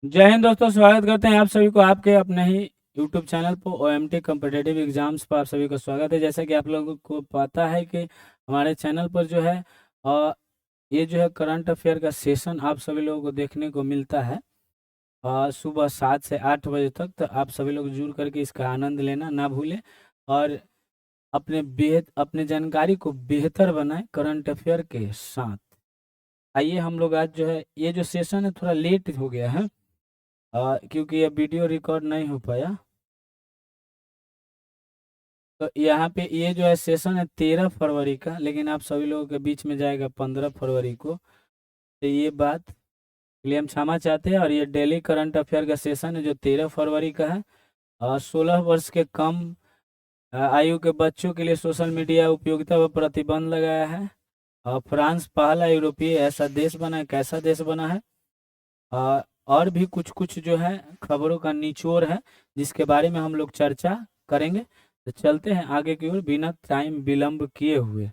जय हिंद दोस्तों, स्वागत करते हैं आप सभी को आपके अपने ही यूट्यूब चैनल पर ओएमटी कम्पिटेटिव एग्जाम्स पर। आप सभी को स्वागत है। जैसा कि आप लोगों को पता है कि हमारे चैनल पर जो है ये जो है करंट अफेयर का सेशन आप सभी लोगों को देखने को मिलता है सुबह 7 से 8 बजे तक। तो आप सभी लोग जुड़ करके इसका आनंद लेना ना भूलें और अपने जानकारी को बेहतर बनाएं करंट अफेयर के साथ। आइए हम लोग आज जो है ये जो सेशन है थोड़ा लेट हो गया है क्योंकि ये वीडियो रिकॉर्ड नहीं हो पाया। तो यहाँ पे ये जो है सेशन है 13 फरवरी का, लेकिन आप सभी लोगों के बीच में जाएगा 15 फरवरी को। तो ये बात के लिए हम क्षमा चाहते हैं। और ये डेली करंट अफेयर का सेशन है जो 13 फरवरी का है। और 16 वर्ष के कम आयु के बच्चों के लिए सोशल मीडिया उपयोगिता पर प्रतिबंध लगाया है। और फ्रांस पहला यूरोपीय ऐसा देश बना है, कैसा देश बना है। और भी कुछ कुछ जो है खबरों का निचोड़ है जिसके बारे में हम लोग चर्चा करेंगे। तो चलते हैं आगे की ओर बिना टाइम विलंब किए हुए।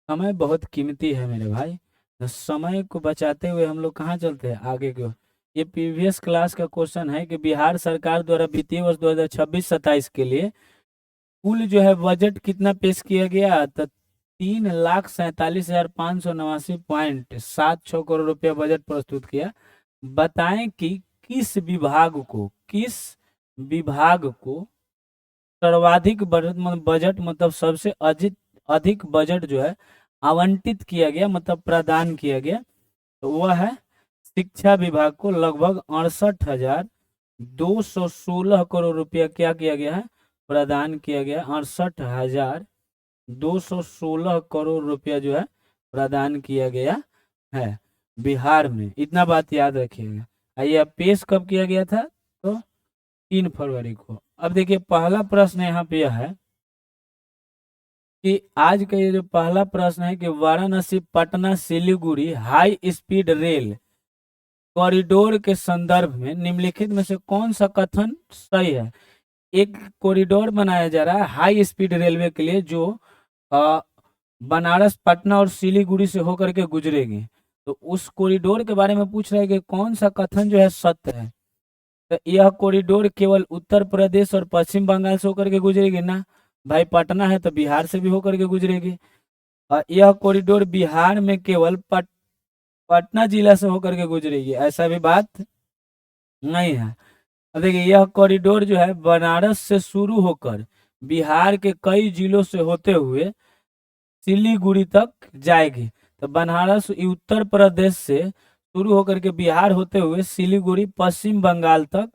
समय बहुत कीमती है मेरे भाई, तो समय को बचाते हुए हम लोग कहाँ चलते हैं आगे की ओर। ये प्रीवियस क्लास का क्वेश्चन है कि बिहार सरकार द्वारा वित्तीय वर्ष 2026-27 के लिए कुल जो है बजट कितना पेश किया गया। तो 3,47,589.76 रुपया बजट प्रस्तुत किया। बताएं कि किस विभाग को सर्वाधिक बजट मतलब सबसे अधिक अधिक बजट जो है आवंटित किया गया, मतलब प्रदान किया गया। तो वह है शिक्षा विभाग को लगभग 68,216 करोड़ रुपया क्या किया गया है, प्रदान किया गया। 68,216 करोड़ रुपया जो है प्रदान किया गया है बिहार में। इतना बात याद रखिएगा। आइए अब पेश कब किया गया था, तो 3 फरवरी को। अब देखिए पहला प्रश्न यहाँ पे यह है कि आज का ये जो पहला प्रश्न है कि Varanasi Patna Siliguri high speed rail corridor के संदर्भ में निम्नलिखित में से कौन सा कथन सही है। एक कॉरिडोर बनाया जा रहा है हाई स्पीड रेलवे के लिए जो अ, बनारस पटना और सिलीगुड़ी से होकर के गुजरेगी। तो उस कॉरिडोर के बारे में पूछ रहा है कि कौन सा कथन जो है सत्य है। तो यह कॉरिडोर केवल उत्तर प्रदेश और पश्चिम बंगाल से होकर के गुजरेगी ना भाई, पटना है तो बिहार से भी होकर के गुजरेगी। और यह कॉरिडोर बिहार में केवल पटना जिला से होकर के गुजरेगी, ऐसा भी बात नहीं है। अब देखिए यह कॉरिडोर जो है बनारस से शुरू होकर बिहार के कई जिलों से होते हुए सिलीगुड़ी तक जाएगी। तो बनारस उत्तर प्रदेश से शुरू होकर के बिहार होते हुए सिलीगुड़ी पश्चिम बंगाल तक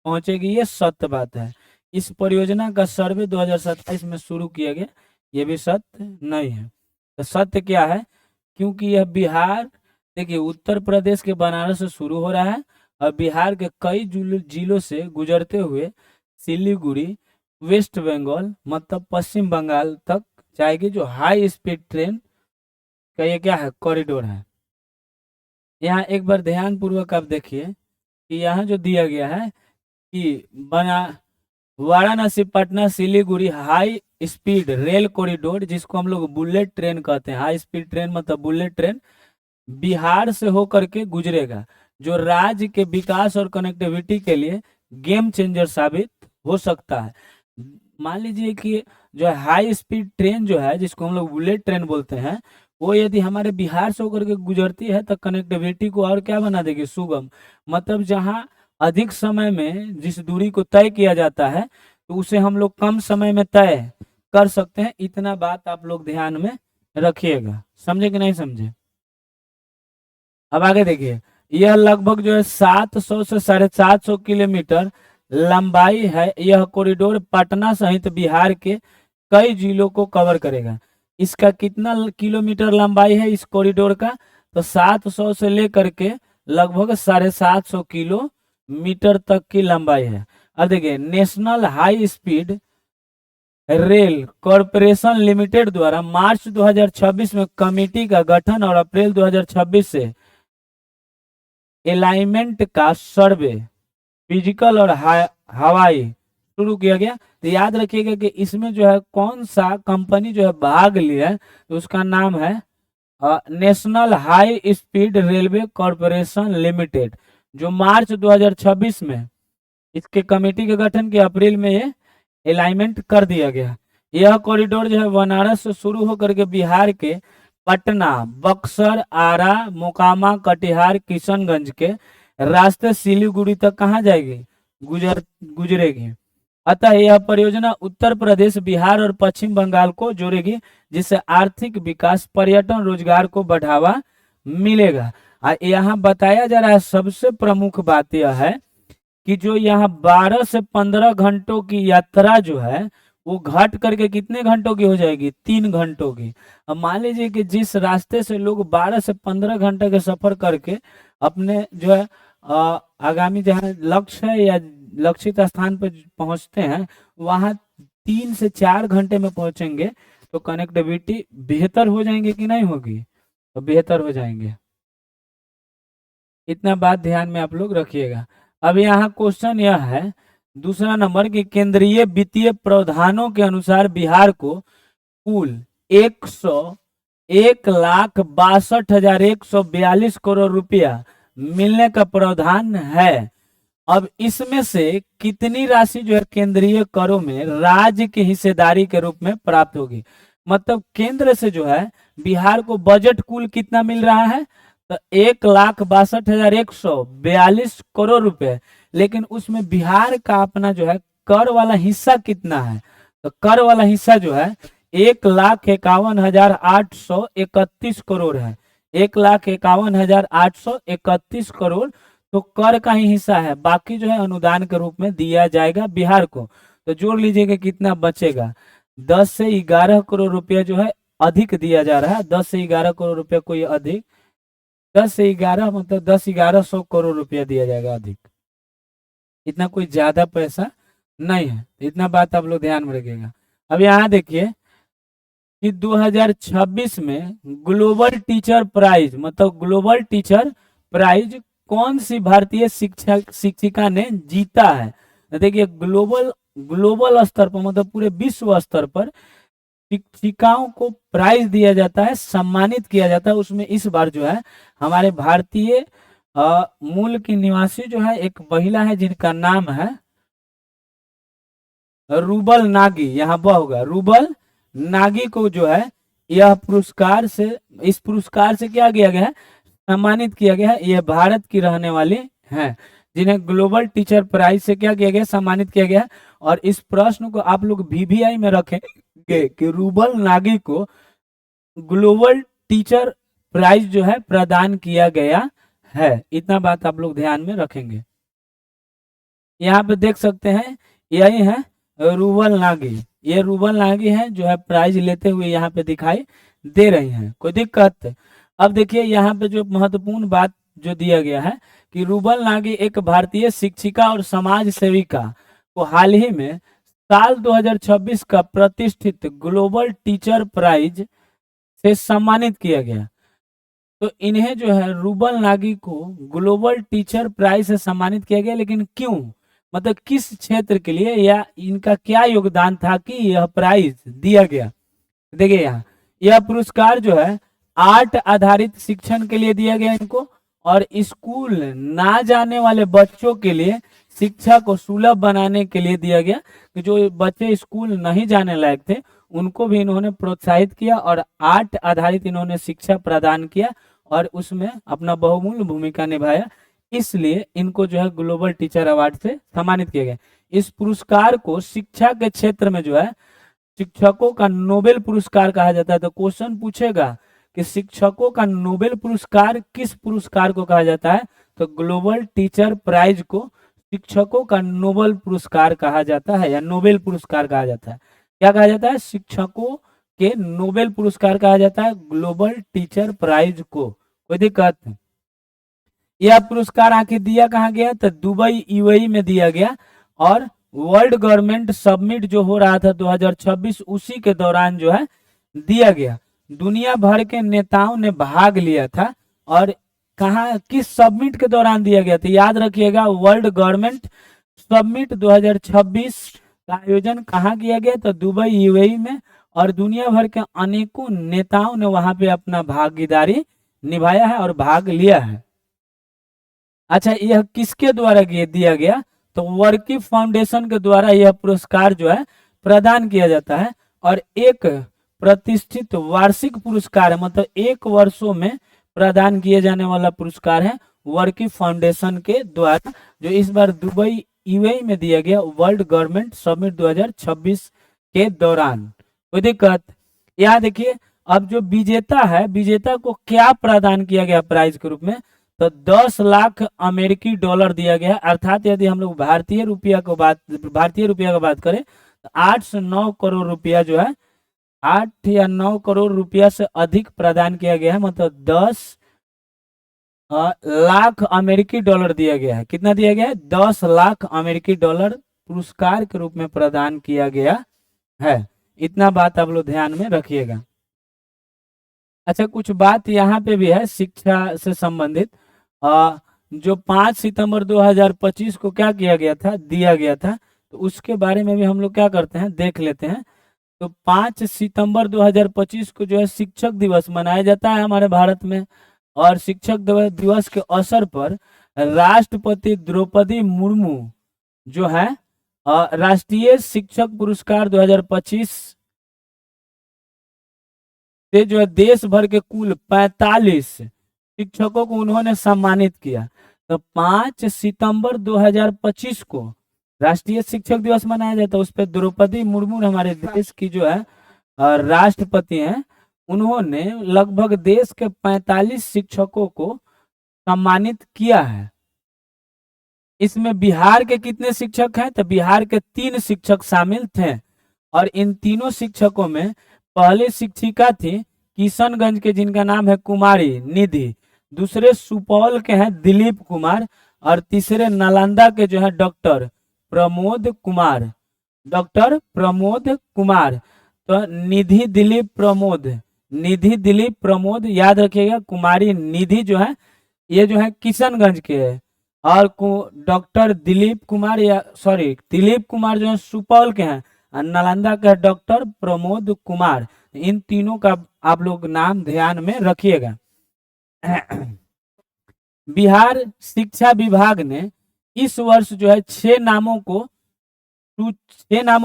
पहुंचेगी, ये सत्य बात है। इस परियोजना का सर्वे 2027 में शुरू किया गया, ये भी सत्य नहीं है। तो सत्य क्या है, क्योंकि यह बिहार, देखिए उत्तर प्रदेश के बनारस से शुरू हो रहा है और बिहार के कई जिलों से गुजरते हुए सिलीगुड़ी वेस्ट बंगाल मतलब पश्चिम बंगाल तक जाएगी, जो हाई स्पीड ट्रेन का ये क्या है, कॉरिडोर है। यहाँ एक बार ध्यान पूर्वक आप देखिए कि यहाँ जो दिया गया है कि बना Varanasi Patna Siliguri high speed rail corridor, जिसको हम लोग बुलेट ट्रेन कहते हैं, हाई स्पीड ट्रेन मतलब बुलेट ट्रेन बिहार से होकर के गुजरेगा, जो राज्य के विकास और कनेक्टिविटी के लिए गेम चेंजर साबित हो सकता है। मान लीजिए कि जो हाई स्पीड ट्रेन जो है जिसको हम लोग बुलेट ट्रेन बोलते हैं, वो यदि हमारे बिहार से होकर के गुजरती है तो कनेक्टिविटी को और क्या बना देगी, सुगम। मतलब जहाँ अधिक समय में जिस दूरी को तय किया जाता है तो उसे हम लोग कम समय में तय कर सकते हैं। इतना बात आप लोग ध्यान में रखिएगा, समझे कि नहीं समझे। अब आगे देखिए, यह लगभग जो है 700 से 750 किलोमीटर लंबाई है। यह कॉरिडोर पटना सहित बिहार के कई जिलों को कवर करेगा। इसका कितना किलोमीटर लंबाई है इस कॉरिडोर का, तो 700 से लेकर के लगभग 750 किलोमीटर तक की लंबाई है। अब देखिए national high speed rail corporation limited द्वारा मार्च 2026 में कमेटी का गठन और अप्रैल 2026 से अलाइनमेंट का सर्वे फिजिकल और हवाई शुरू किया गया। तो याद रखिएगा कि इसमें जो है कौन सा कंपनी जो है भाग लिया है, तो उसका नाम है national high speed railway corporation limited, जो मार्च 2026 में इसके कमेटी के गठन के अप्रैल में ये अलाइनमेंट कर दिया गया। यह कॉरिडोर जो है बनारस से शुरू होकर के बिहार के पटना, बक्सर, आरा, मोकामा, कटिहार, किशनगंज के रास्ते सिलीगुड़ी तक कहाँ जाएगी, गुजरेगी। अतः यह परियोजना उत्तर प्रदेश, बिहार और पश्चिम बंगाल को जोड़ेगी, जिससे आर्थिक विकास, पर्यटन, रोजगार को बढ़ावा मिलेगा। यहाँ बताया जा रहा है सबसे प्रमुख बात यह है कि जो यहाँ 12 से 15 घंटों की यात्रा जो है वो घट करके कितने घंटों की हो जाएगी, 3 घंटों की। अब मान लीजिए कि जिस रास्ते से लोग 12 से 15 घंटे के सफर करके अपने जो है आगामी जहाँ लक्ष्य है या लक्षित स्थान पर पहुंचते हैं, वहां 3 से 4 घंटे में पहुंचेंगे, तो कनेक्टिविटी बेहतर हो जाएंगे कि नहीं होगी, तो बेहतर हो जाएंगे। इतना बात ध्यान में आप लोग रखिएगा। अब यहाँ क्वेश्चन यह है दूसरा नंबर कि केंद्रीय वित्तीय प्रावधानों के अनुसार बिहार को कुल 1,62,142 करोड़ रुपया मिलने का प्रावधान है। अब इसमें से कितनी राशि जो है केंद्रीय करों में राज्य की हिस्सेदारी के रूप में प्राप्त होगी। मतलब केंद्र से जो है बिहार को बजट कुल कितना मिल रहा है, तो 1,62,142 करोड़ रुपए, लेकिन उसमें बिहार का अपना जो है कर वाला हिस्सा कितना है, तो कर वाला हिस्सा जो है 1,51,831 करोड़ है। 1,51,831 करोड़ तो कर का ही हिस्सा है, बाकी जो है अनुदान के रूप में दिया जाएगा बिहार को। तो जोड़ लीजिएगा कितना बचेगा, 10 से 11 करोड़ रुपया जो है अधिक दिया जा रहा है। 10 से 11 करोड़ रुपया कोई अधिक, 10 से 11 मतलब 10-1100 करोड़ रुपया दिया जाएगा अधिक, इतना कोई ज्यादा पैसा नहीं है। इतना बात आप लोग ध्यान में रखिएगा। अब यहाँ देखिए कि 2026 में ग्लोबल टीचर प्राइज, मतलब ग्लोबल टीचर प्राइज कौन सी भारतीय शिक्षिका ने जीता है। देखिए ग्लोबल स्तर पर, मतलब पूरे विश्व स्तर पर शिक्षिकाओं को प्राइज दिया जाता है, सम्मानित किया जाता है। उसमें इस बार जो है हमारे भारतीय मूल की निवासी जो है एक महिला है जिनका नाम है रूबल नागी, यहाँ ब होगा रूबल नागी को जो है यह पुरस्कार से, इस पुरस्कार से क्या किया गया है, सम्मानित किया गया है। यह भारत की रहने वाली हैं जिन्हें ग्लोबल टीचर प्राइज से क्या किया गया, सम्मानित किया गया। और इस प्रश्न को आप लोग VVI में रखेंगे कि रूबल नागी को ग्लोबल टीचर प्राइज जो है प्रदान किया गया है। इतना बात आप लोग ध्यान में रखेंगे। यहाँ पे देख सकते हैं यही है रूबल नागी, ये रूबल नागी है जो है प्राइज लेते हुए यहाँ पे दिखाई दे रही हैं, कोई दिक्कत। अब देखिए यहाँ पे जो महत्वपूर्ण बात जो दिया गया है कि रूबल नागी एक भारतीय शिक्षिका और समाज सेविका को हाल ही में साल 2026 का प्रतिष्ठित ग्लोबल टीचर प्राइज से सम्मानित किया गया। तो इन्हें जो है रूबल नागी को ग्लोबल टीचर प्राइज से सम्मानित किया गया, लेकिन क्यों, मतलब किस क्षेत्र के लिए या इनका क्या योगदान था कि यह प्राइज दिया गया। देखिए यहाँ यह पुरस्कार जो है आर्ट आधारित शिक्षण के लिए दिया गया इनको, और स्कूल ना जाने वाले बच्चों के लिए शिक्षा को सुलभ बनाने के लिए दिया गया कि जो बच्चे स्कूल नहीं जाने लायक थे उनको भी इन्होंने प्रोत्साहित किया और आर्ट आधारित इन्होंने शिक्षा प्रदान किया और उसमें अपना बहुमूल्य भूमिका निभाया। इसलिए इनको जो है ग्लोबल टीचर अवार्ड से सम्मानित किया गया। इस पुरस्कार को शिक्षा के क्षेत्र में जो है शिक्षकों का नोबेल पुरस्कार कहा जाता है। तो क्वेश्चन पूछेगा कि शिक्षकों का नोबेल पुरस्कार किस पुरस्कार को कहा जाता है, तो ग्लोबल टीचर प्राइज को शिक्षकों का नोबेल पुरस्कार कहा जाता है या नोबेल पुरस्कार कहा जाता है। क्या कहा जाता है, शिक्षकों के नोबेल पुरस्कार कहा जाता है ग्लोबल टीचर प्राइज को, कोई दिक्कत नहीं। यह पुरस्कार आखिर दिया कहाँ गया, तो दुबई UAE में दिया गया और वर्ल्ड गवर्नमेंट सबमिट जो हो रहा था 2026 उसी के दौरान जो है दिया गया। दुनिया भर के नेताओं ने भाग लिया था और कहाँ किस सबमिट के दौरान दिया गया था, याद रखिएगा वर्ल्ड गवर्नमेंट सबमिट 2026 का आयोजन कहाँ किया गया, तो दुबई UAE में। और दुनिया भर के अनेकों नेताओं ने वहां पे अपना भागीदारी निभाया है और भाग लिया है। अच्छा, यह किसके द्वारा दिया गया? तो वर्की फाउंडेशन के द्वारा यह पुरस्कार जो है प्रदान किया जाता है, और एक प्रतिष्ठित वार्षिक पुरस्कार है, मतलब एक वर्षों में प्रदान किए जाने वाला पुरस्कार है वर्की फाउंडेशन के द्वारा, जो इस बार दुबई यूएई में दिया गया वर्ल्ड गवर्नमेंट समिट 2026 के दौरान। कोई दिक्कत? यहाँ देखिए, अब जो विजेता है, विजेता को क्या प्रदान किया गया प्राइज के रूप में? तो 10 लाख अमेरिकी डॉलर दिया गया, अर्थात यदि हम लोग भारतीय रुपया का बात करें तो 8 से 9 करोड़ रुपया जो है, 8 या 9 करोड़ रुपया से अधिक प्रदान किया गया है, मतलब 10 लाख अमेरिकी डॉलर दिया गया है। कितना दिया गया है? 10 लाख अमेरिकी डॉलर पुरस्कार के रूप में प्रदान किया गया है। इतना बात आप लोग ध्यान में रखिएगा। अच्छा, कुछ बात यहाँ पे भी है शिक्षा से संबंधित। जो 5 सितंबर 2025 को क्या किया गया था, दिया गया था, तो उसके बारे में भी हम लोग क्या करते हैं, देख लेते हैं। तो 5 सितंबर 2025 को जो है शिक्षक दिवस मनाया जाता है हमारे भारत में, और शिक्षक दिवस के अवसर पर राष्ट्रपति द्रौपदी मुर्मू जो है राष्ट्रीय शिक्षक पुरस्कार 2025 से जो है देश भर के कुल 45 शिक्षकों को उन्होंने सम्मानित किया। तो 5 सितंबर 2025 को राष्ट्रीय शिक्षक दिवस मनाया जाता है। उस पर द्रौपदी मुर्मू हमारे देश की जो है राष्ट्रपति हैं, उन्होंने लगभग देश के 45 शिक्षकों को सम्मानित किया है। इसमें बिहार के कितने शिक्षक हैं? तो बिहार के 3 शिक्षक शामिल थे, और इन तीनों शिक्षकों में पहले शिक्षिका थी किशनगंज के, जिनका नाम है कुमारी निधि, दूसरे सुपौल के हैं दिलीप कुमार, और तीसरे नालंदा के जो है डॉक्टर प्रमोद कुमार। डॉक्टर प्रमोद कुमार, तो निधि दिलीप प्रमोद याद रखिएगा। कुमारी निधि जो है ये जो है किशनगंज के है, और डॉक्टर दिलीप कुमार जो है सुपौल के हैं, और नालंदा का डॉक्टर प्रमोद कुमार। इन तीनों का आप लोग नाम ध्यान में रखिएगा। बिहार शिक्षा विभाग ने इस वर्ष जो है 6 नामों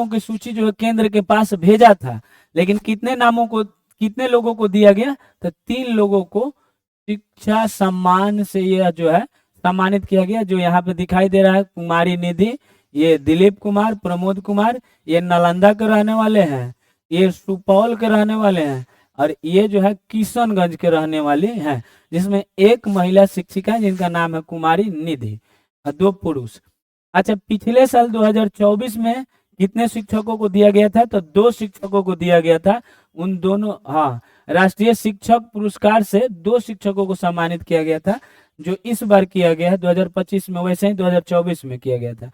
की सूची जो है केंद्र के पास भेजा था, लेकिन कितने लोगों को दिया गया? तो 3 लोगों को शिक्षा सम्मान से यह जो है सम्मानित किया गया, जो यहाँ पे दिखाई दे रहा है कुमारी निधि, ये दिलीप कुमार, प्रमोद कुमार, ये नालंदा के रहने वाले हैं, ये सुपौल के रहने वाले हैं, और ये जो है किशनगंज के रहने वाले हैं, जिसमें एक महिला शिक्षिका है जिनका नाम है कुमारी निधि, और 2 पुरुष। अच्छा, पिछले साल 2024 में कितने शिक्षकों को दिया गया था? तो 2 शिक्षकों को दिया गया था। उन दोनों राष्ट्रीय शिक्षक पुरस्कार से 2 शिक्षकों को सम्मानित किया गया था, जो इस बार किया गया है 2025 में, वैसे ही 2024 में किया गया था।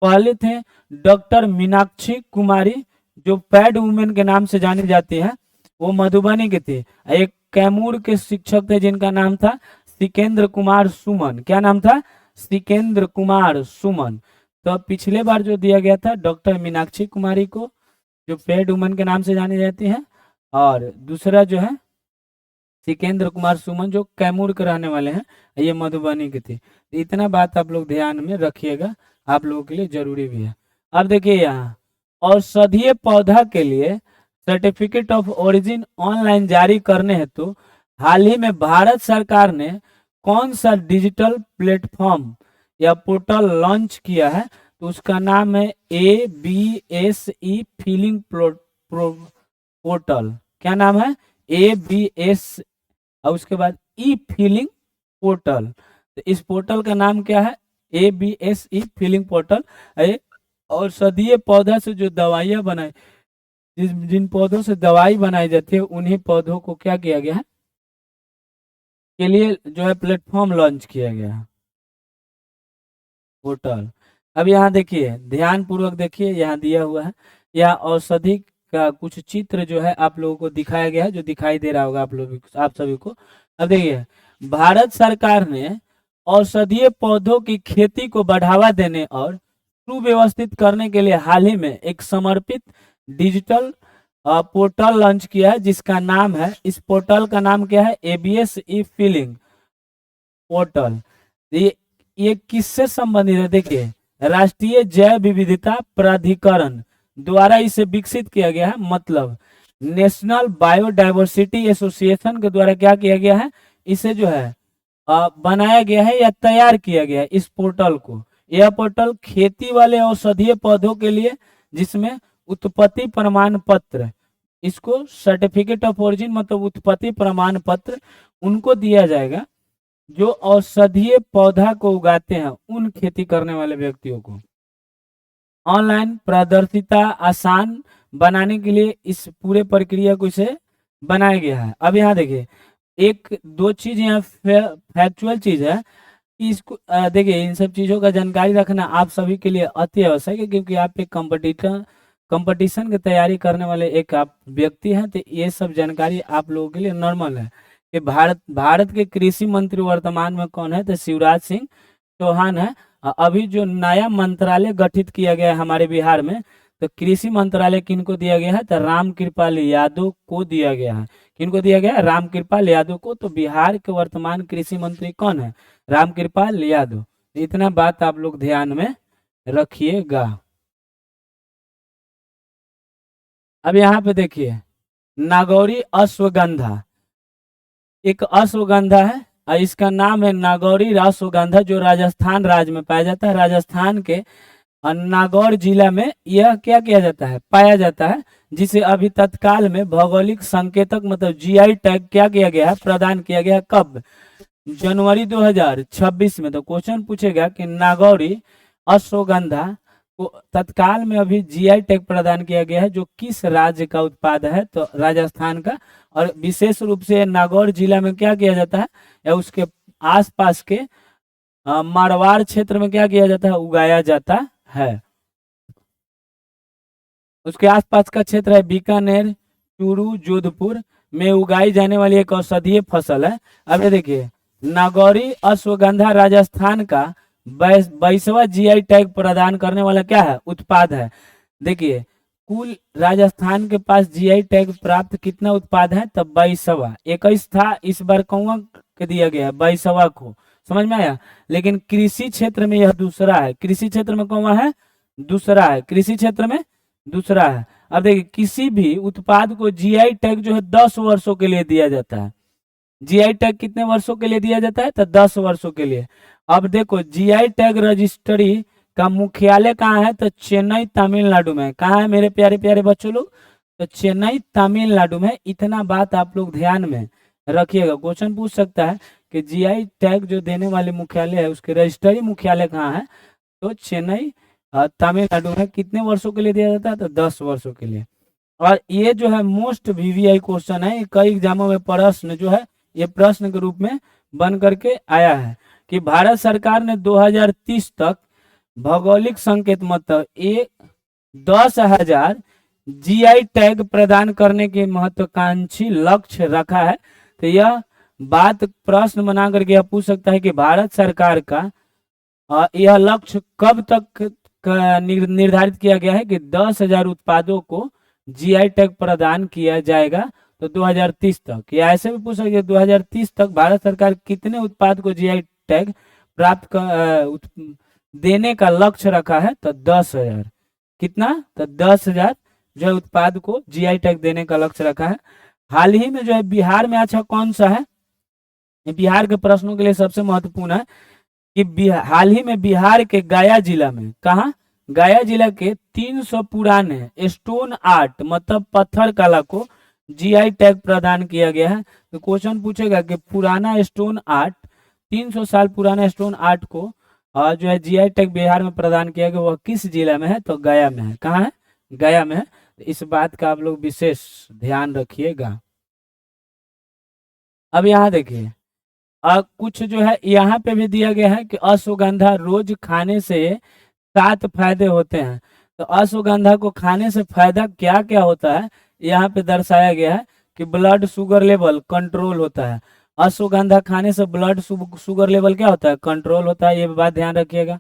पहले थे डॉक्टर मीनाक्षी कुमारी, जो पैड वुमेन के नाम से जानी जाती है, वो मधुबनी के थे। एक कैमूर के शिक्षक थे जिनका नाम था सिकेंद्र कुमार सुमन। क्या नाम था? सिकेंद्र कुमार सुमन। तो पिछले बार जो दिया गया था डॉक्टर मीनाक्षी कुमारी को, जो पैड वुमेन के नाम से जानी जाती है, और दूसरा जो है सिकेंद्र कुमार सुमन, जो कैमूर के रहने वाले हैं, ये मधुबनी के थे। इतना बात आप लोग ध्यान में रखिएगा, आप लोगों के लिए जरूरी भी है। अब देखिए यहाँ औषधीय पौधा के लिए सर्टिफिकेट ऑफ ओरिजिन ऑनलाइन जारी करने हेतु हाल ही में भारत सरकार ने कौन सा डिजिटल प्लेटफॉर्म या पोर्टल लॉन्च किया है? तो उसका नाम है ABSE फिलिंग पोर्टल। क्या नाम है? ABS और उसके बाद ई फिलिंग पोर्टल। तो इस पोर्टल का नाम क्या है? ABSE filling portal. औषधीय पौधा से जो दवाइयां बनाई, जिन पौधों से दवाई बनाई जाती है, उन्हीं पौधों को क्या किया गया है के लिए जो है प्लेटफॉर्म लॉन्च किया गया है, पोर्टल। अब यहाँ देखिए, ध्यान पूर्वक देखिए, यहाँ दिया हुआ है, यह औषधि का कुछ चित्र जो है आप लोगों को दिखाया गया है, जो दिखाई दे रहा होगा आप सभी को। अब देखिए, भारत सरकार ने औषधीय पौधों की खेती को बढ़ावा देने और सुव्यवस्थित करने के लिए हाल ही में एक समर्पित डिजिटल पोर्टल लॉन्च किया है जिसका नाम है, इस पोर्टल का नाम क्या है, एबीएस ई फीलिंग पोर्टल। ये किससे संबंधित है, देखिए राष्ट्रीय जैव विविधता प्राधिकरण द्वारा इसे विकसित किया गया है, मतलब नेशनल बायोडाइवर्सिटी एसोसिएशन के द्वारा क्या किया गया है, इसे जो है बनाया गया है या तैयार किया गया है इस पोर्टल को। यह पोर्टल खेती वाले औषधीय पौधों के लिए, जिसमें उत्पत्ति प्रमाण पत्र, इसको सर्टिफिकेट ऑफ ओरिजिन मतलब उत्पत्ति प्रमाण पत्र उनको दिया जाएगा जो औषधीय पौधा को उगाते हैं, उन खेती करने वाले व्यक्तियों को। ऑनलाइन पारदर्शिता आसान बनाने के लिए इस पूरे प्रक्रिया को इसे बनाया गया है। अब यहाँ देखिए एक दो चीज यहाँ फैक्चुअल चीज है कि इसको देखिए इन सब चीजों का जानकारी रखना आप सभी के लिए अति आवश्यक है, क्योंकि आप एक कंपटीशन की तैयारी करने वाले एक आप व्यक्ति हैं, तो ये सब जानकारी आप लोगों के लिए नॉर्मल है। कि भारत के कृषि मंत्री वर्तमान में कौन है, तो शिवराज सिंह चौहान है। अभी जो नया मंत्रालय गठित किया गया है हमारे बिहार में, तो कृषि मंत्रालय किनको दिया गया है, तो रामकृपाल यादव को दिया गया है। किनको दिया गया है, रामकृपाल यादव को। तो बिहार के वर्तमान कृषि मंत्री कौन है, रामकृपाल यादव। इतना बात आप लोग ध्यान में रखिएगा। अब यहाँ पे देखिए नागौरी अश्वगंधा, एक अश्वगंधा है और इसका नाम है नागौरी अश्वगंधा, जो राजस्थान राज्य में पाया जाता है। राजस्थान के नागौर जिला में यह क्या किया जाता है, पाया जाता है, जिसे अभी तत्काल में भौगोलिक संकेतक मतलब जीआई टैग क्या किया गया है, प्रदान किया गया है। कब, जनवरी 2026 में। तो क्वेश्चन पूछेगा कि नागौरी अश्वगंधा को तत्काल में अभी जीआई टैग प्रदान किया गया है, जो किस राज्य का उत्पाद है, तो राजस्थान का। और विशेष रूप से नागौर जिला में क्या किया जाता है, या उसके आसपास के मारवाड़ क्षेत्र में क्या किया जाता है, उगाया जाता है। उसके आसपास का क्षेत्र है बीकानेर, चूरू, जोधपुर में उगाई जाने वाली एक औषधीय फसल है। अब ये देखिए नागौरी अश्वगंधा राजस्थान का 22वां जीआई टैग प्रदान करने वाला क्या है, उत्पाद है। देखिए कुल राजस्थान के पास जीआई टैग प्राप्त कितना उत्पाद है, तब 22वां, 21 था, इस बार कौवा के दिया गया है 22वां को। समझ में आया। लेकिन कृषि क्षेत्र में यह दूसरा है, कृषि क्षेत्र में कौवा है, दूसरा है, कृषि क्षेत्र में दूसरा है। अब देखिए किसी भी उत्पाद को जीआई टैग जो है 10 वर्षों के लिए दिया जाता है। जीआई टैग कितने वर्षों के लिए दिया जाता है, तो 10 वर्षों के लिए। अब देखो जीआई टैग रजिस्ट्री का मुख्यालय कहाँ है, तो चेन्नई तमिलनाडु में। कहाँ है मेरे प्यारे प्यारे बच्चों लोग, तो चेन्नई तमिलनाडु में। इतना बात आप लोग ध्यान में रखिएगा। क्वेश्चन पूछ सकता है कि जीआई टैग जो देने वाले मुख्यालय है उसके रजिस्ट्री मुख्यालय कहाँ है, तो चेन्नई तमिलनाडु में। कितने वर्षों के लिए दिया जाता है, तो 10 वर्षों के लिए। और ये जो है मोस्ट वीवीआई क्वेश्चन है, कई एग्जामों में प्रश्न जो है ये प्रश्न के रूप में बन करके आया है कि भारत सरकार ने 2030 तक भौगोलिक संकेत मतलब 10,000 जीआई टैग प्रदान करने के महत्वाकांक्षी लक्ष्य रखा है। तो यह बात प्रश्न बना करके यह पूछ सकता है कि भारत सरकार का यह लक्ष्य कब तक निर्धारित किया गया है कि 10,000 उत्पादों को जीआई टैग प्रदान किया जाएगा, तो 2030 तक। या ऐसे भी पूछ सकते हैं 2030 तक भारत सरकार कितने उत्पाद को जीआई टैग प्राप्त देने का लक्ष्य रखा है, तो 10,000। कितना, तो 10,000 जो है उत्पाद को जीआई टैग देने का लक्ष्य रखा है। हाल ही में जो है बिहार में, अच्छा कौन सा है, बिहार के प्रश्नों के लिए सबसे महत्वपूर्ण है कि हाल ही में बिहार के गया जिला में, कहा, गया जिला के 300 पुराने स्टोन आर्ट मतलब पत्थर कला को जीआई टैग प्रदान किया गया है। तो क्वेश्चन पूछेगा कि पुराना स्टोन आर्ट, 300 साल पुराना स्टोन आर्ट को जो है जीआई टैग बिहार में प्रदान किया गया, वह किस जिला में है, तो गया में है। कहाँ है, गया में है। इस बात का आप लोग विशेष ध्यान रखिएगा। अब यहाँ देखिए कुछ जो है यहाँ पे भी दिया गया है कि अश्वगंधा रोज खाने से 7 फायदे होते हैं। तो अश्वगंधा को खाने से फायदा क्या क्या होता है, यहाँ पे दर्शाया गया है कि ब्लड शुगर लेवल कंट्रोल होता है। अश्वगंधा खाने से ब्लड शुगर लेवल क्या होता है, कंट्रोल होता है। ये बात ध्यान रखिएगा।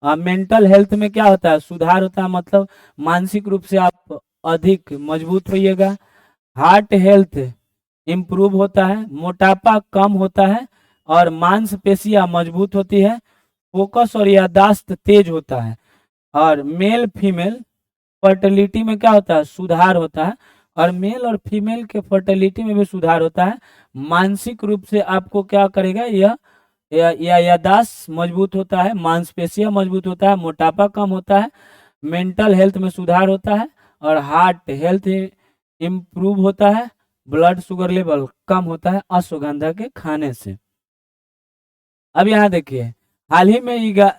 मेंटल हेल्थ में क्या होता है, सुधार होता है, मतलब मानसिक रूप से आप अधिक मजबूत होइएगा, हार्ट हेल्थ इम्प्रूव होता है, मोटापा कम होता है और मांसपेशियां मजबूत होती है, फोकस और याददाश्त तेज होता है, और मेल फीमेल फर्टिलिटी में क्या होता है, सुधार होता है, और मेल और फीमेल के फर्टिलिटी में भी सुधार होता है। मानसिक रूप से आपको क्या करेगा, यह याददाश्त मजबूत होता है, मांसपेशियां मजबूत होता है, मोटापा कम होता है, मेंटल हेल्थ में सुधार होता है, और हार्ट हेल्थ इम्प्रूव होता है, ब्लड शुगर लेवल कम होता है अश्वगंधा के खाने से। अब यहाँ देखिए, हाल ही में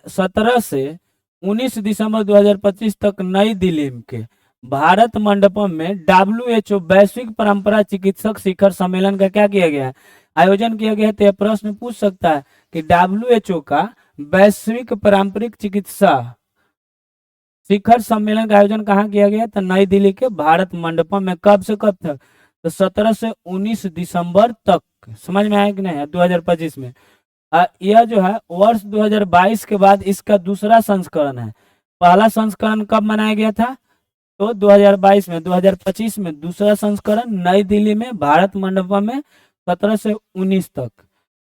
17 से 19 दिसंबर 2025 तक नई दिल्ली के भारत मंडपम में WHO वैश्विक परंपरा चिकित्सक शिखर सम्मेलन का क्या किया गया है, आयोजन किया गया है। तो यह प्रश्न पूछ सकता है कि WHO का वैश्विक पारंपरिक चिकित्सा शिखर सम्मेलन का आयोजन कहाँ किया गया, तो नई दिल्ली के भारत मंडपम में। कब से कब तक, तो 17 से 19 दिसंबर तक। समझ में आया कि नहीं, 2025 में। यह जो है वर्ष 2022 के बाद इसका दूसरा संस्करण है। पहला संस्करण कब मनाया गया था, तो 2022 में। 2025 में दूसरा संस्करण नई दिल्ली में भारत मंडपम में 17 से 19 तक।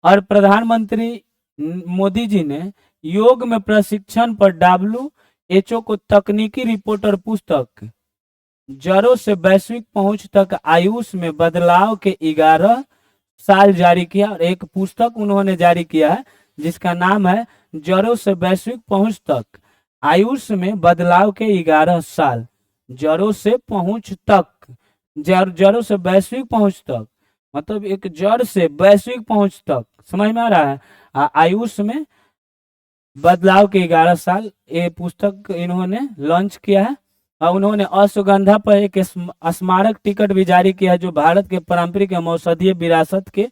और प्रधानमंत्री मोदी जी ने योग में प्रशिक्षण पर WHO को तकनीकी रिपोर्टर पुस्तक जड़ों से वैश्विक पहुंच तक आयुष में बदलाव के 11 साल जारी किया, और एक पुस्तक उन्होंने जारी किया है जिसका नाम है जड़ों से वैश्विक पहुंच तक आयुष में बदलाव के 11 साल। जड़ों से पहुंच तक, जड़ों से वैश्विक पहुंच तक, मतलब एक जड़ से वैश्विक पहुंच तक। समझ में आ रहा है, आयुष में बदलाव के 11 साल, ये पुस्तक इन्होंने लॉन्च किया है। और उन्होंने अश्वगंधा पर एक स्मारक टिकट भी जारी किया है, जो भारत के पारंपरिक एवं औषधीय विरासत के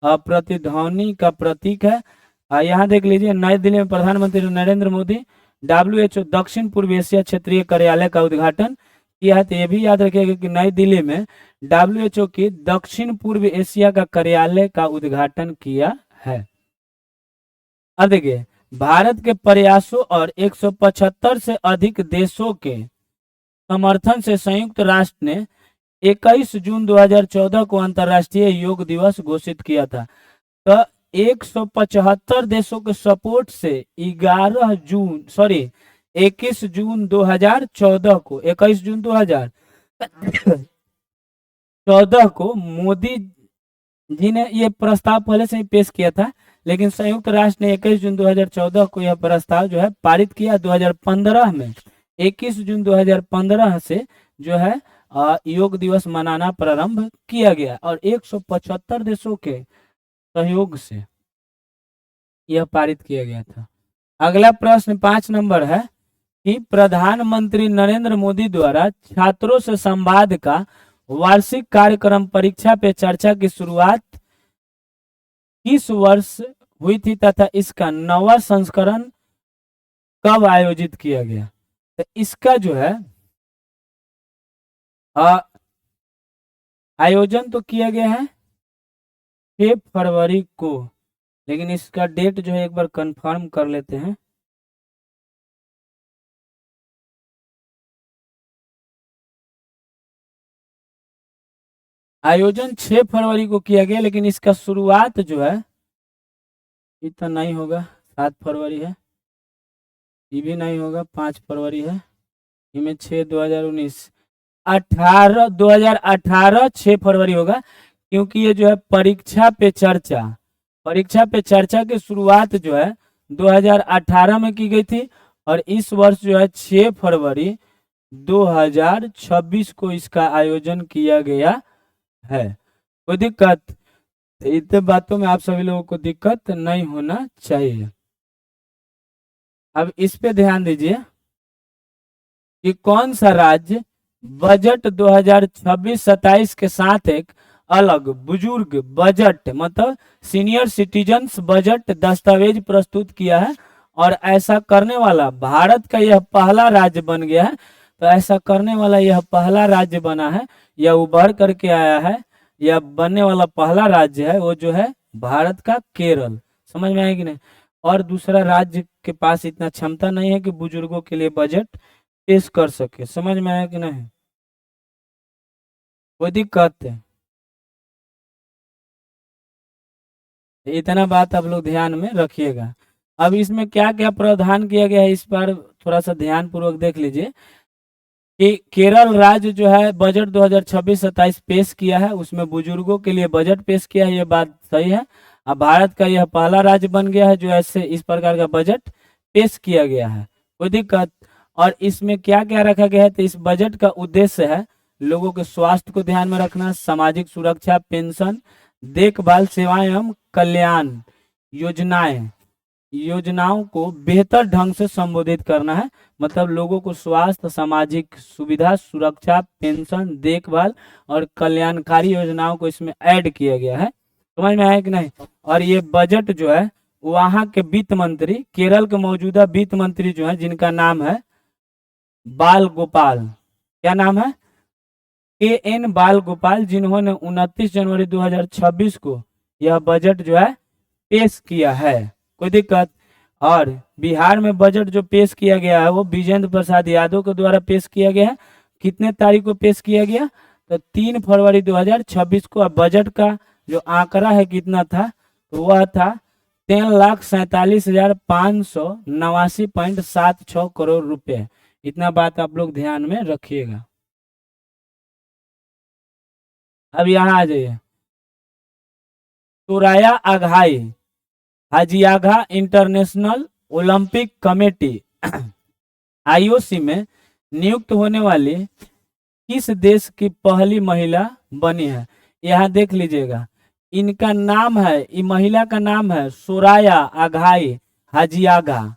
प्रतिध्वनि का प्रतीक है। यहाँ देख लीजिए, नई दिल्ली में प्रधानमंत्री नरेंद्र मोदी WHO दक्षिण पूर्व एशिया क्षेत्रीय कार्यालय का उद्घाटन किया है। तो ये भी याद रखिएगा कि नई दिल्ली में WHO की दक्षिण पूर्व एशिया का कार्यालय का उद्घाटन किया है। अब देखिए, भारत के प्रयासों और 175 से अधिक देशों के समर्थन से संयुक्त राष्ट्र ने 21 जून 2014 को अंतर्राष्ट्रीय योग दिवस घोषित किया था। तो 175 देशों के सपोर्ट से 21 जून 2014 को 21 जून 2014 को मोदी जी ने ये प्रस्ताव पहले से ही पेश किया था, लेकिन संयुक्त राष्ट्र ने 21 जून 2014 को यह प्रस्ताव जो है पारित किया। 2015 में 21 जून 2015 से जो है योग दिवस मनाना प्रारंभ किया गया, और 175 देशों के सहयोग से यह पारित किया गया था। अगला प्रश्न 5 नंबर है कि प्रधानमंत्री नरेंद्र मोदी द्वारा छात्रों से संवाद का वार्षिक कार्यक्रम परीक्षा पे चर्चा की शुरुआत किस वर्ष हुई थी तथा इसका 9वां संस्करण कब आयोजित किया गया। तो इसका जो है आयोजन तो किया गया है 6 फरवरी को, लेकिन इसका डेट जो है एक बार कंफर्म कर लेते हैं। आयोजन 6 फरवरी को किया गया, लेकिन इसका शुरुआत जो है इतना नहीं होगा, 7 फरवरी है, ये भी नहीं होगा, 5 फरवरी है, इनमें 6 2019 2018 6 फरवरी होगा, क्योंकि ये जो है परीक्षा पे चर्चा की शुरुआत जो है 2018 में की गई थी, और इस वर्ष जो है 6 फरवरी 2026 को इसका आयोजन किया गया है। कोई दिक्कत, इतने बातों में आप सभी लोगों को दिक्कत नहीं होना चाहिए। अब इस पे ध्यान दीजिए कि कौन सा राज्य बजट 2026-27 के साथ एक अलग बुजुर्ग बजट मतलब सीनियर सिटीजन्स बजट दस्तावेज प्रस्तुत किया है, और ऐसा करने वाला भारत का यह पहला राज्य बन गया है। तो ऐसा करने वाला यह पहला राज्य बना है, यह उभर करके आया है, यह बनने वाला पहला राज्य है वो जो है भारत का केरल। समझ में आया कि नहीं, और दूसरा राज्य के पास इतना क्षमता नहीं है कि बुजुर्गों के लिए बजट पेश कर सके। समझ में आया कि नहीं। कोई दिक्कत है? इतना बात आप लोग ध्यान में रखिएगा। अब इसमें क्या क्या प्रावधान किया गया है इस बार थोड़ा सा ध्यान पूर्वक देख लीजिए कि केरल राज्य जो है बजट 2026-27 पेश किया है, उसमें बुजुर्गों के लिए बजट पेश किया है, ये बात सही है। अब भारत का यह पहला राज्य बन गया है जो ऐसे इस प्रकार का बजट पेश किया गया है। कोई दिक्कत? और इसमें क्या क्या रखा गया है, तो इस बजट का उद्देश्य है लोगों के स्वास्थ्य को ध्यान में रखना, सामाजिक सुरक्षा, पेंशन, देखभाल सेवाएं एवं कल्याण योजनाओं को बेहतर ढंग से संबोधित करना है। मतलब लोगों को स्वास्थ्य, सामाजिक सुविधा, सुरक्षा, पेंशन, देखभाल और कल्याणकारी योजनाओं को इसमें ऐड किया गया है। समझ में आया कि नहीं? और ये बजट जो है वहाँ के वित्त मंत्री, केरल के मौजूदा वित्त मंत्री जो है जिनका नाम है बाल गोपाल, क्या नाम है? KN बाल गोपाल, जिन्होंने 29 जनवरी 2026 को यह बजट जो है पेश किया है। कोई दिक्कत? और बिहार में बजट जो पेश किया गया है वो विजेंद्र प्रसाद यादव के द्वारा पेश किया गया है। कितने तारीख को पेश किया गया? तो 3 फरवरी 2026 को। अब बजट का जो आंकड़ा है कितना था, तो वह था 3,47,589.76 करोड़ रुपए। इतना बात आप लोग ध्यान में रखिएगा। अब यहाँ आ जाइए, सुराया अघाई हाजियाघा इंटरनेशनल ओलंपिक कमेटी IOC में नियुक्त होने वाली किस देश की पहली महिला बनी है? यहाँ देख लीजिएगा, इनका नाम है, ये महिला का नाम है सुराया अघाई हाजियाघा।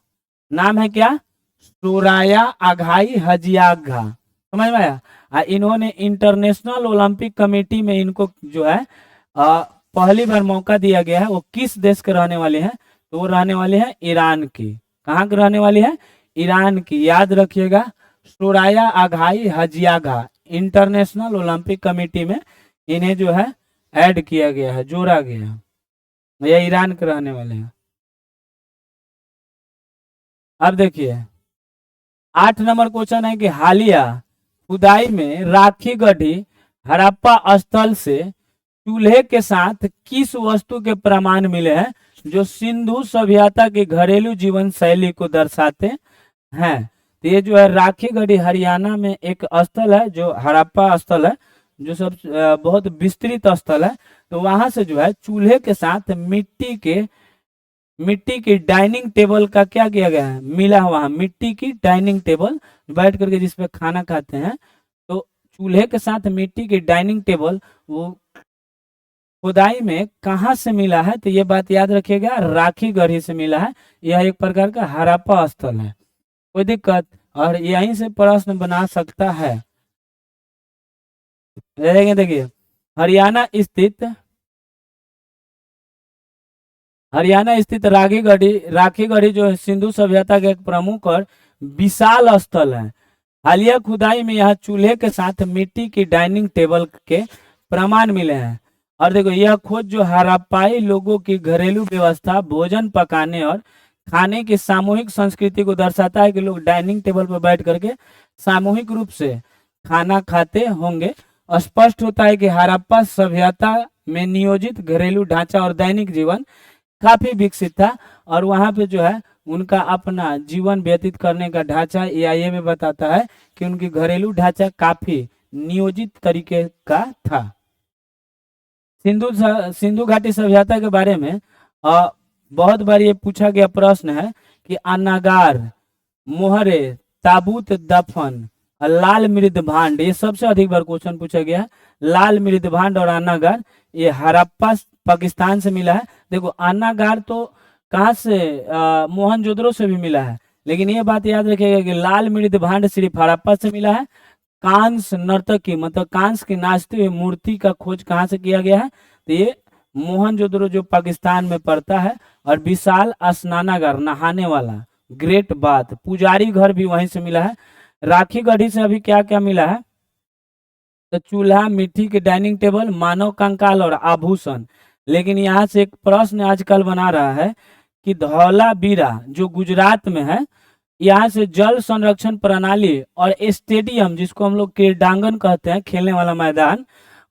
नाम है क्या? सुराया अघाई हाजियाघा। समझ में आया? इन्होंने इंटरनेशनल ओलंपिक कमेटी में इनको जो है पहली बार मौका दिया गया है। वो किस देश के रहने वाले हैं? तो वो रहने वाले हैं ईरान की। कहाँ के रहने वाले हैं? ईरान की। याद रखिएगा, सुराया अघाई हाजियाघा इंटरनेशनल ओलंपिक कमेटी में इन्हें जो है ऐड किया गया है, जोड़ा गया है। ये ईरान के रहने वाले हैं। अब देखिए 8 नंबर क्वेश्चन है कि हालिया खुदाई में राखी गढ़ी हड़प्पा स्थल से चूल्हे के साथ किस वस्तु के प्रमाण मिले हैं जो सिंधु सभ्यता की घरेलू जीवन शैली को दर्शाते हैं? तो ये जो है राखी गढ़ी हरियाणा में एक स्थल है जो हड़प्पा स्थल है, जो सब बहुत विस्तृत स्थल है। तो वहां से जो है चूल्हे के साथ मिट्टी की डाइनिंग टेबल का क्या किया गया है, मिला है। वहां मिट्टी की डाइनिंग टेबल बैठ करके जिसपे खाना खाते हैं, तो चूल्हे के साथ मिट्टी की डाइनिंग टेबल वो खुदाई में कहाँ से मिला है? तो ये बात याद रखिएगा, राखी गढ़ी से मिला है। यह एक प्रकार का हड़प्पा स्थल है। कोई दिक्कत? और यहीं से प्रश्न बना सकता है। देखिए हरियाणा स्थित राखी गढ़ी जो है सिंधु सभ्यता के एक प्रमुख और विशाल स्थल है। हालिया खुदाई में यहाँ चूल्हे के साथ मिट्टी की डाइनिंग टेबल के प्रमाण मिले हैं। और देखो यह खोज जो हड़प्पाई लोगों की घरेलू व्यवस्था, भोजन पकाने और खाने की सामूहिक संस्कृति को दर्शाता है कि लोग डाइनिंग टेबल पर बैठ करके सामूहिक रूप से खाना खाते होंगे। स्पष्ट होता है कि हड़प्पा सभ्यता में नियोजित घरेलू ढांचा और दैनिक जीवन काफी विकसित था, और वहां पे जो है उनका अपना जीवन व्यतीत करने का ढांचा ये भी बताता है कि उनकी घरेलू ढांचा काफी नियोजित तरीके का था। सिंधु घाटी सभ्यता के बारे में बहुत बार ये पूछा गया प्रश्न है कि अनागार, मोहरे, ताबूत दफन, लाल मृद भांड, ये सबसे अधिक बार क्वेश्चन पूछा गया है। लाल मृद भांड और अनागार ये हड़प्पा पाकिस्तान से मिला है। देखो अनागार तो कहाँ से, मोहनजोदड़ो से भी मिला है, लेकिन ये बात याद रखिएगा कि लाल मृद भांड सिर्फ हड़प्पा से मिला है। कांस नर्तकी मतलब कांस की नाचती हुई मूर्ति का खोज कहाँ से किया गया है? तो ये मोहनजोदड़ो जो पाकिस्तान में पड़ता है। और विशाल स्नानागार, नहाने वाला, ग्रेट बात, पुजारी घर भी वहीं से मिला है। राखी गढ़ी से अभी क्या क्या मिला है? तो चूल्हा, मिट्टी के डाइनिंग टेबल, मानव कंकाल और आभूषण। लेकिन यहाँ से एक प्रश्न आजकल बना रहा है कि धौलावीरा जो गुजरात में है, यहाँ से जल संरक्षण प्रणाली और स्टेडियम जिसको हम लोग क्रीडांगन कहते हैं, खेलने वाला मैदान,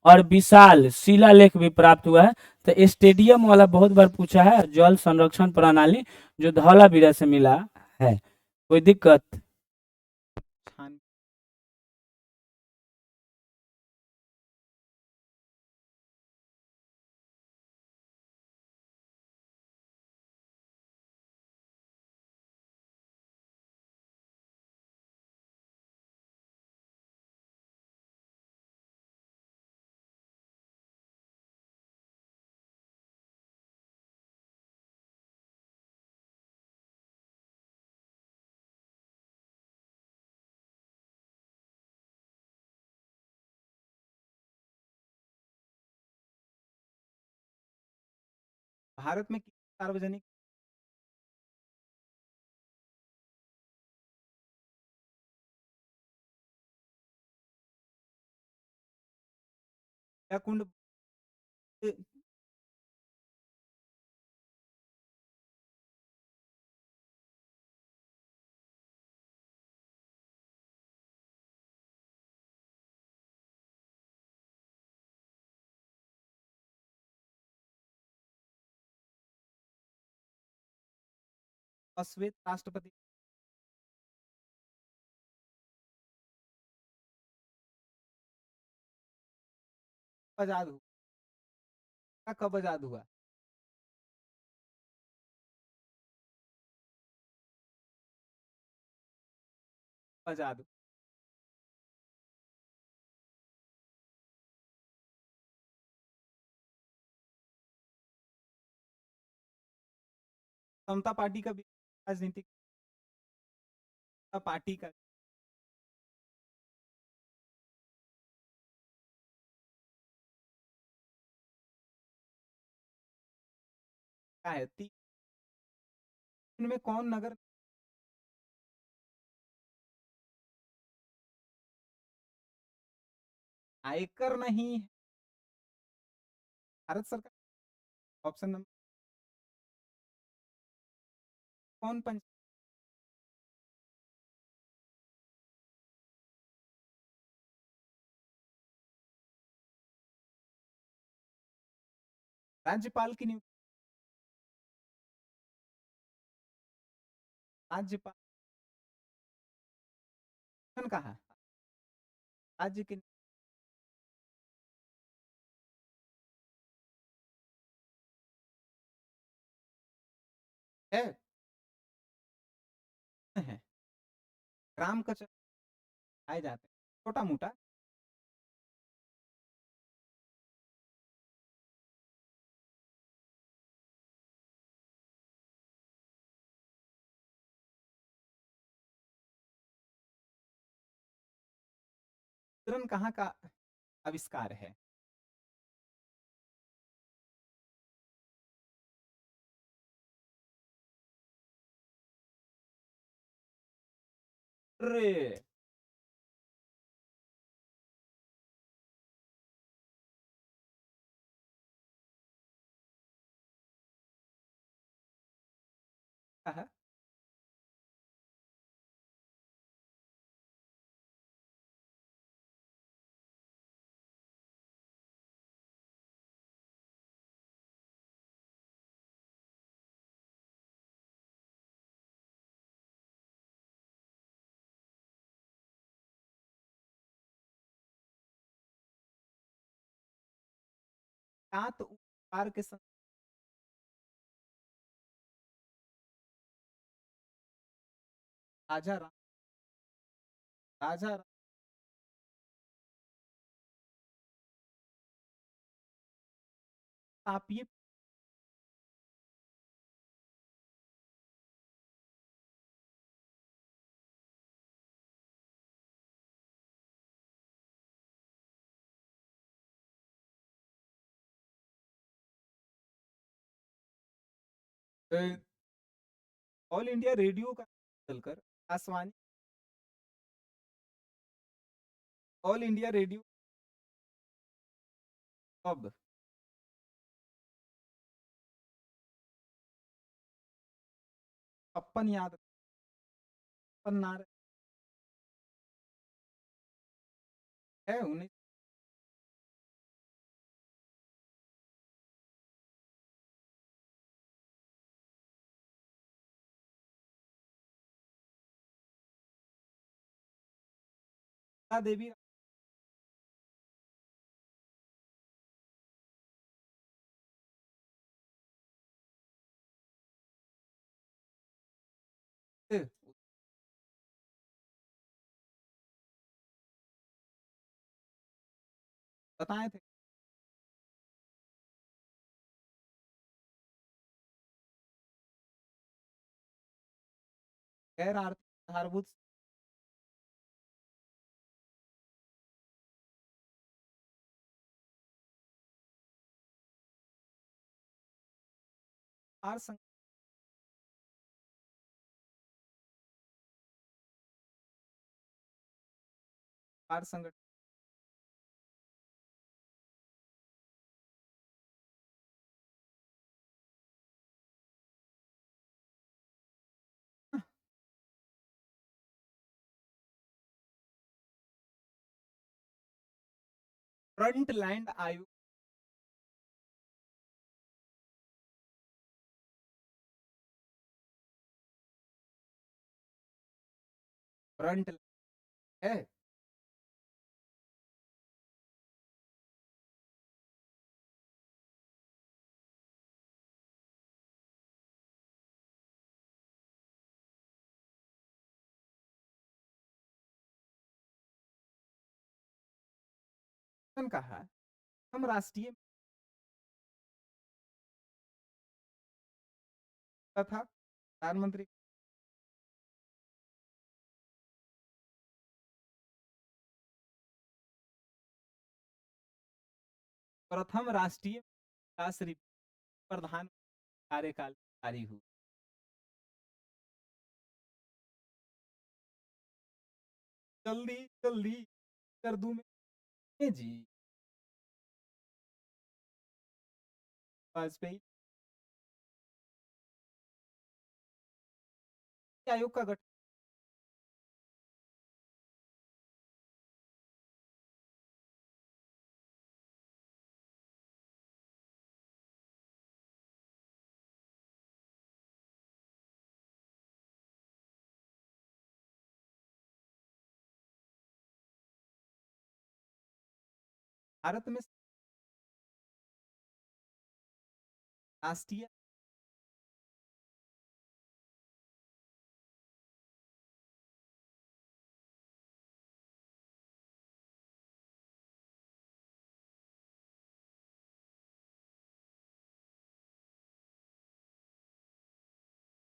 और विशाल शिलालेख भी प्राप्त हुआ है। तो स्टेडियम वाला बहुत बार पूछा है, जल संरक्षण प्रणाली जो धौलावीरा से मिला है। कोई दिक्कत? छान भारत में सार्वजनिक या कुंड अश्वेत राष्ट्रपति आजाद हुआ, कब आजाद हुआ? आजाद समता पार्टी का राजनीतिक पार्टी का क्या है? तीन में कौन नगर आयकर नहीं? भारत सरकार। ऑप्शन नंबर कौन पंच राज्यपाल की नियुक्ति? राज्यपाल कहा राज्य की है है ग्राम कचहरी आए जाते हैं, छोटा मोटा। मुद्रण कहाँ का आविष्कार है? अरे कहा सात उपहार के संग राजा राजा तापीय ऑल इंडिया रेडियो का चलकर आसवानी ऑल इंडिया रेडियो अब पप्पन याद पन्नार है उन्हें देवी बताए थे। गैर आर्थिक आधारभूत आर संगठन फ्रंट लैंड आयोग फ्रंट है। कहा हम राष्ट्रीय तथा प्रधानमंत्री प्रथम राष्ट्रीय विकास प्रधान कार्यकाल जारी हुई। जल्दी जल्दी कर दूं मैं जी। वाजपेयी आयोग का गठन भारत में राष्ट्रीय